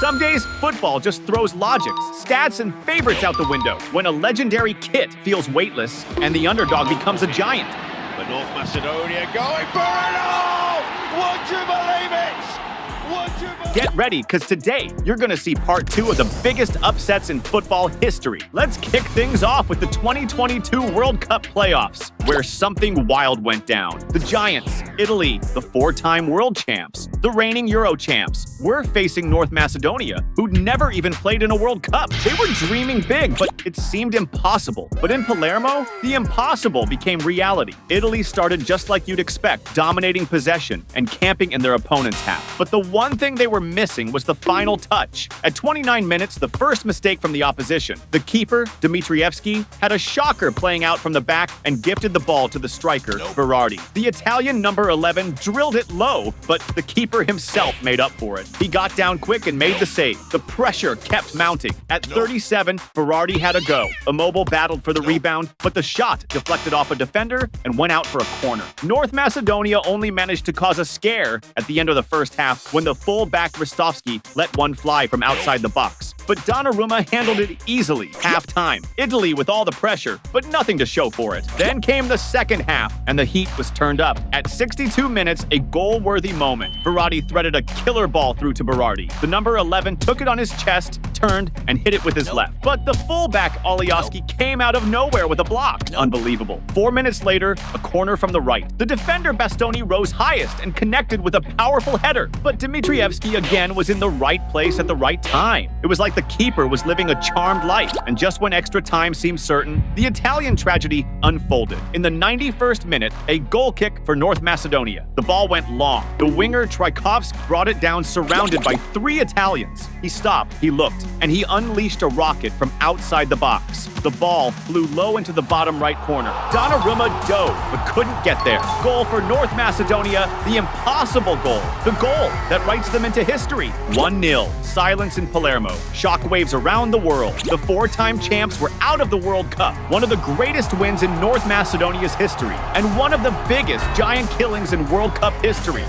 Some days, football just throws logics, stats, and favorites out the window when a legendary kit feels weightless and the underdog becomes a giant. But North Macedonia going for it all! Would you believe it? Get ready, because today you're going to see part 2 of the biggest upsets in football history. Let's kick things off with the 2022 World Cup playoffs, where something wild went down. The Giants, Italy, the 4-time world champs, the reigning Euro champs, were facing North Macedonia, who'd never even played in a World Cup. They were dreaming big, but it seemed impossible. But in Palermo, the impossible became reality. Italy started just like you'd expect, dominating possession and camping in their opponent's half. But the one thing they were missing was the final touch. At 29 minutes, the first mistake from the opposition. The keeper, Dmitrievski, had a shocker playing out from the back and gifted the ball to the striker, Berardi. The Italian number 11 drilled it low, but the keeper himself made up for it. He got down quick and made the save. The pressure kept mounting. At 37, Berardi had a go. Immobile battled for the rebound, but the shot deflected off a defender and went out for a corner. North Macedonia only managed to cause a scare at the end of the first half when the full-back Ristovski let one fly from outside the box. But Donnarumma handled it easily. Half-time. Italy with all the pressure, but nothing to show for it. Then came the second half, and the heat was turned up. At 62 minutes, a goal-worthy moment. Verratti threaded a killer ball through to Berardi. The number 11 took it on his chest, turned, and hit it with his left. But the fullback Alioski came out of nowhere with a block. Unbelievable. 4 minutes later, a corner from the right. The defender Bastoni rose highest and connected with a powerful header. But Dmitrievski again was in the right place at the right time. It was like the keeper was living a charmed life, and just when extra time seemed certain, the Italian tragedy unfolded. In the 91st minute, a goal kick for North Macedonia. The ball went long. The winger Trajkovski brought it down surrounded by 3 Italians. He stopped, he looked, and he unleashed a rocket from outside the box. The ball flew low into the bottom right corner. Donnarumma dove, but couldn't get there. Goal for North Macedonia, the impossible goal. The goal that writes them into history. 1-0. Silence in Palermo. Shockwaves around the world. The 4-time champs were out of the World Cup. One of the greatest wins in North Macedonia's history. And one of the biggest giant killings in World Cup history.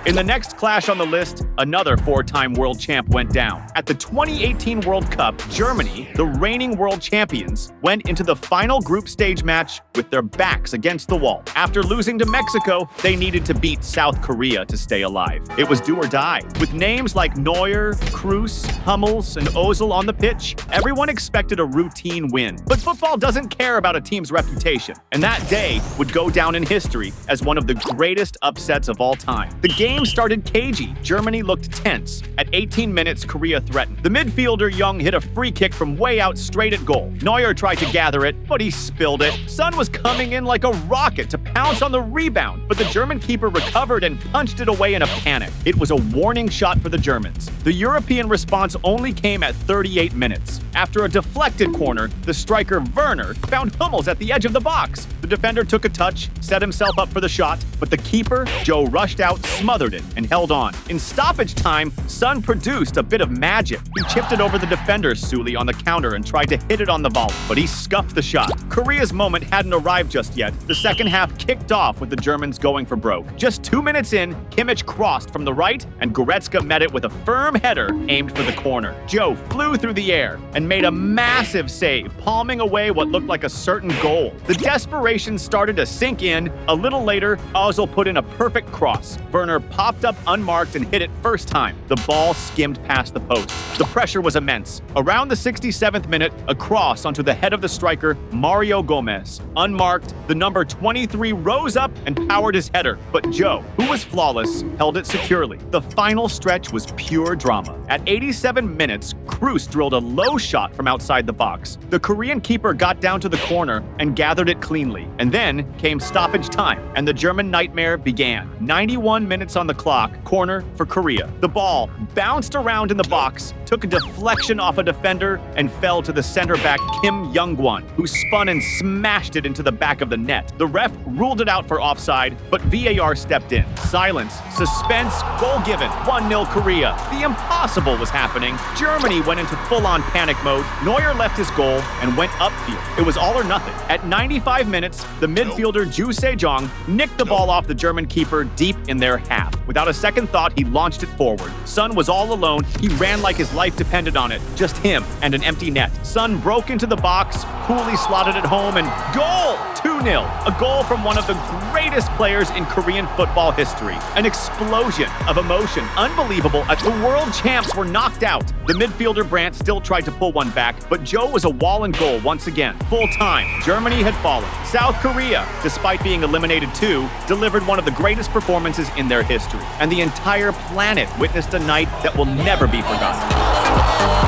In the next clash on the list, another 4-time world champ went down. At the 2018 World Cup, Germany, the reigning world champions, went into the final group stage match with their backs against the wall. After losing to Mexico, they needed to beat South Korea to stay alive. It was do or die. With names like Neuer, Kroos, Hummels, and Ozil on the pitch, everyone expected a routine win. But football doesn't care about a team's reputation, and that day would go down in history as one of the greatest upsets of all time. The game started cagey. Germany looked tense. At 18 minutes, Korea threatened. The midfielder Young hit a free kick from way out straight at goal. Neuer tried to gather it, but he spilled it. Son was coming in like a rocket to pounce on the rebound, but the German keeper recovered and punched it away in a panic. It was a warning shot for the Germans. The European response only came at 38 minutes. After a deflected corner, the striker Werner found Hummels at the edge of the box. The defender took a touch, set himself up for the shot, but the keeper, Joe, rushed out, smothered it, and held on. In stoppage time, Son produced a bit of magic. He chipped it over the defender, Suli, on the counter and tried to hit it on the volley, but he scuffed the shot. Korea's moment hadn't arrived just yet. The second half kicked off with the Germans going for broke. Just 2 minutes in, Kimmich crossed from the right, and Goretzka met it with a firm header aimed for the corner. Joe flew through the air and made a massive save, palming away what looked like a certain goal. The desperation started to sink in. A little later, Ozil put in a perfect cross. Werner popped up unmarked and hit it first time. The ball skimmed past the post. The pressure was immense. Around the 67th minute, a cross onto the head of the striker, Mario Gomez. Unmarked, the number 23 rose up and powered his header, but Joe, who was flawless, held it securely. The final stretch was pure drama. At 87 minutes, Kroos drilled a low shot from outside the box. The Korean keeper got down to the corner and gathered it cleanly. And then came stoppage time, and the German nightmare began. 91 minutes on the clock, corner for Korea. The ball bounced around in the box, took a deflection off a defender, and fell to the center back Kim Young-won, who spun and smashed it into the back of the net. The ref ruled it out for offside, but VAR stepped in. Silence, suspense, goal given. 1-0 Korea. The impossible was happening. Germany went into full-on panic mode. Neuer left his goal and went upfield. It was all or nothing. At 95 minutes, minutes, the midfielder Ju Sejong nicked the ball off the German keeper deep in their half. Without a second thought, he launched it forward. Son was all alone. He ran like his life depended on it. Just him and an empty net. Son broke into the box, coolly slotted it home, and goal! 2-0. A goal from one of the greatest players in Korean football history. An explosion of emotion. Unbelievable. As the world champs were knocked out, the midfielder Brandt still tried to pull one back, but Joe was a wall and goal once again. Full time. Germany had fallen. South Korea, despite being eliminated too, delivered one of the greatest performances in their history. And the entire planet witnessed a night that will never be forgotten.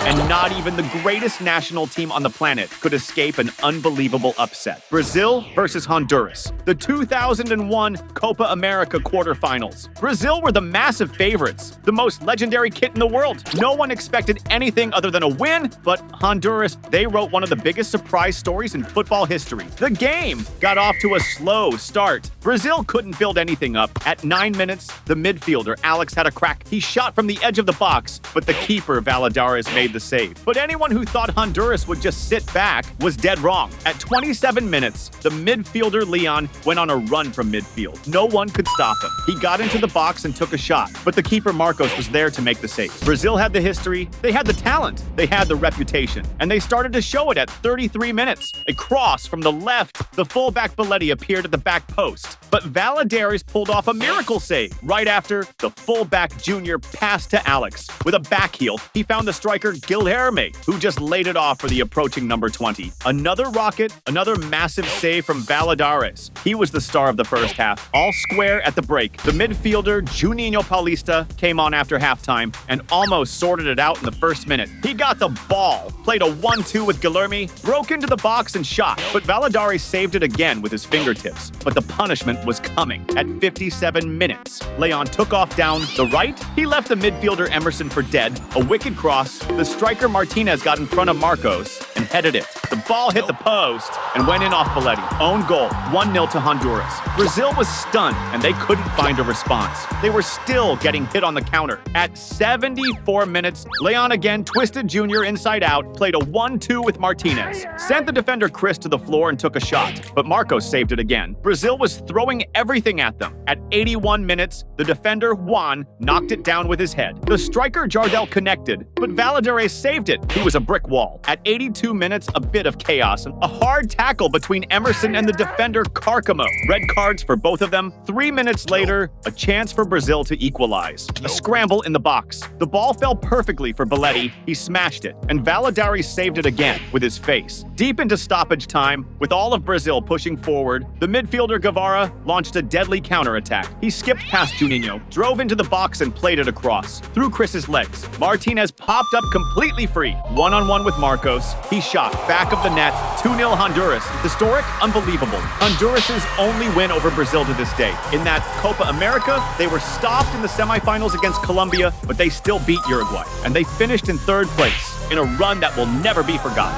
And not even the greatest national team on the planet could escape an unbelievable upset. Brazil versus Honduras. The 2001 Copa America quarterfinals. Brazil were the massive favorites, the most legendary kit in the world. No one expected anything other than a win, but Honduras, they wrote one of the biggest surprise stories in football history. The game got off to a slow start. Brazil couldn't build anything up. At 9 minutes, the midfielder Alex had a crack. He shot from the edge of the box, but the keeper Valladares made the save. But anyone who thought Honduras would just sit back was dead wrong. At 27 minutes, the midfielder Leon went on a run from midfield. No one could stop him. He got into the box and took a shot, but the keeper Marcos was there to make the save. Brazil had the history, they had the talent, they had the reputation, and they started to show it at 33 minutes. A cross from the left, the fullback Belletti appeared at the back post, but Valladares pulled off a miracle save. Right after, the fullback Junior passed to Alex. With a back heel, he found the striker Guilherme, who just laid it off for the approaching number 20. Another rocket, another massive save from Valladares. He was the star of the first half. All square at the break. The midfielder Juninho Paulista came on after halftime and almost sorted it out in the first minute. He got the ball, played a 1-2 with Guilherme, broke into the box and shot, but Valladares saved it again with his fingertips. But the punishment was coming. At 57 minutes, Leon took off down the right. He left the midfielder Emerson for dead. A wicked cross. The striker Martinez got in front of Marcos and headed it. The ball hit the post and went in off Belletti. Own goal, 1-0 to Honduras. Brazil was stunned and they couldn't find a response. They were still getting hit on the counter. At 74 minutes, Leon again twisted Junior inside out, played a 1-2 with Martinez, sent the defender Chris to the floor and took a shot, but Marcos saved it again. Brazil was throwing everything at them. At 81 minutes, the defender Juan knocked it down with his head. The striker Jardel connected, but Valladares saved it. He was a brick wall. At 82 minutes, a bit of chaos and a hard tackle between Emerson and the defender Carcamo. Red cards for both of them. 3 minutes later, a chance for Brazil to equalize. A scramble in the box. The ball fell perfectly for Belletti. He smashed it, and Valladares saved it again with his face. Deep into stoppage time, with all of Brazil pushing forward, the midfielder Guevara launched a deadly counterattack. He skipped past Juninho, drove into the box and played it across. Through Chris's legs, Martinez popped up completely free. One-on-one with Marcos. He shot back of the net. 2-0 Honduras. Historic, unbelievable. Honduras' only win over Brazil to this day. In that Copa America, they were stopped in the semifinals against Colombia, but they still beat Uruguay. And they finished in third place in a run that will never be forgotten.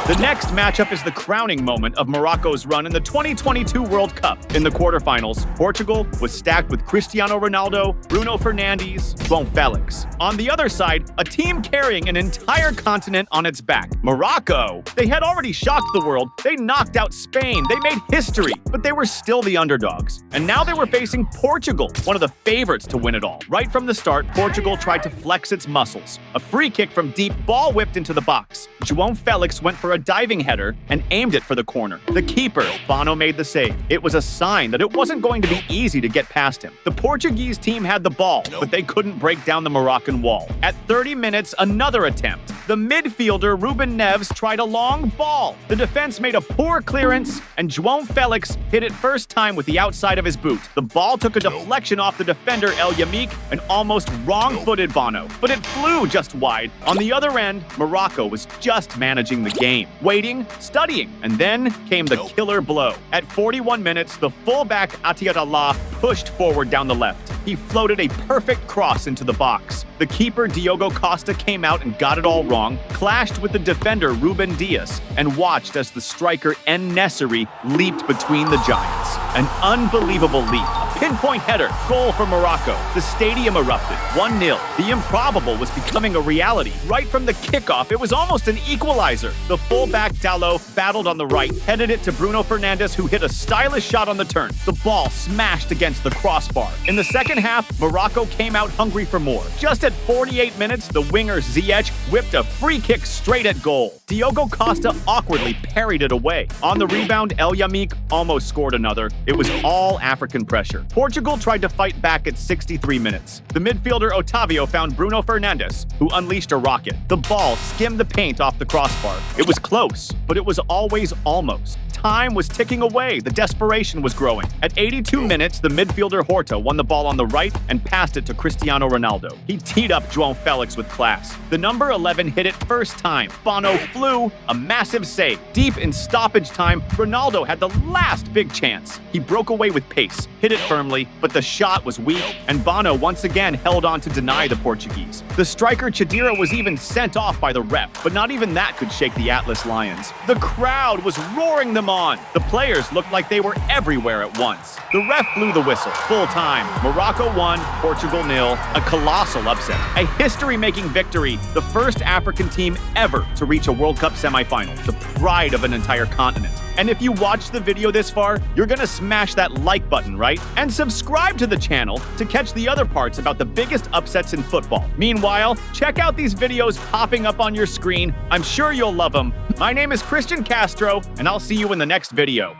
The next matchup is the crowning moment of Morocco's run in the 2022 World Cup. In the quarterfinals, Portugal was stacked with Cristiano Ronaldo, Bruno Fernandes, João Felix. On the other side, a team carrying an entire continent on its back. Morocco. They had already shocked the world. They knocked out Spain. They made history, but they were still the underdogs. And now they were facing Portugal, one of the favorites to win it all. Right from the start, Portugal tried to flex its muscles. A free kick from deep, ball whipped into the box. João Felix went for a diving header and aimed it for the corner. The keeper, Bono, made the save. It was a sign that it wasn't going to be easy to get past him. The Portuguese team had the ball, but they couldn't break down the Moroccan wall. At 30 minutes, another attempt. The midfielder, Ruben Neves, tried a long ball. The defense made a poor clearance, and João Felix hit it first time with the outside of his boot. The ball took a deflection off the defender, El Yamik, and almost wrong-footed Bono, but it flew just wide. On the other end, Morocco was just managing the game, waiting, studying, and then came the killer blow. At 41 minutes, the fullback Atiat Allah pushed forward down the left. He floated a perfect cross into the box. The keeper Diogo Costa came out and got it all wrong, clashed with the defender Ruben Dias, and watched as the striker En Nesyri leaped between the giants. An unbelievable leap, a Pinpoint header, goal for Morocco. The stadium erupted, 1-0. The improbable was becoming a reality. Right from the kickoff, it was almost an equalizer. The fullback Dalot battled on the right, headed it to Bruno Fernandes, who hit a stylish shot on the turn. The ball smashed against the crossbar. In the second half, Morocco came out hungry for more. Just at 48 minutes, the winger Ziyech whipped a free kick straight at goal. Diogo Costa awkwardly parried it away. On the rebound, El Yamik almost scored another. It was all African pressure. Portugal tried to fight back at 63 minutes. The midfielder Otavio found Bruno Fernandes, who unleashed a rocket. The ball skimmed the paint off the crossbar. It was close, but it was always almost. Time was ticking away. The desperation was growing. At 82 minutes, the midfielder Horta won the ball on the right and passed it to Cristiano Ronaldo. He teed up João Felix with class. The number 11 hit it first time. Bono flew, a massive save. Deep in stoppage time, Ronaldo had the last big chance. He broke away with pace, hit it firmly, but the shot was weak, and Bono once again held on to deny the Portuguese. The striker Chadira was even sent off by the ref, but not even that could shake the Atlas Lions. The crowd was roaring them on. The players looked like they were everywhere at once. The ref blew the whistle. Full time. Morocco won, Portugal 0. A colossal upset. A history-making victory. The first African team ever to reach a World Cup semifinal. The pride of an entire continent. And if you watched the video this far, you're gonna smash that like button, right? And subscribe to the channel to catch the other parts about the biggest upsets in football. Meanwhile, check out these videos popping up on your screen. I'm sure you'll love them. My name is Christian Castro, and I'll see you in the next video.